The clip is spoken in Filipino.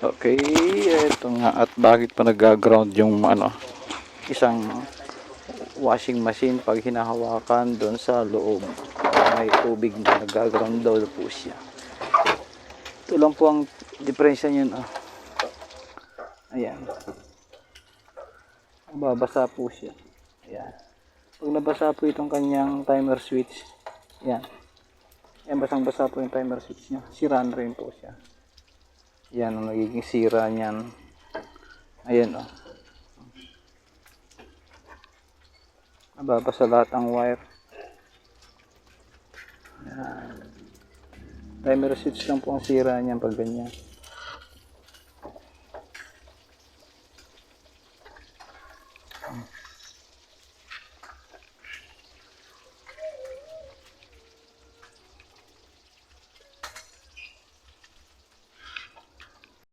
Okay, eto nga, at bakit pa nag-ground yung isang washing machine pag hinahawakan doon sa loob. May tubig na nag-ground daw po siya. Ito lang po ang diferensya niyan. Ayan. Babasa po siya. Ayan. Pag nabasa po itong kanyang timer switch, ayan. Ayan, basang-basa po yung timer switch niya. Sira na rin po siya. Yan ang nagiging sira niyan. Ayan nababasa lahat ang wire. Ayan. Timer switch lang po ang sira niyan pag ganyan.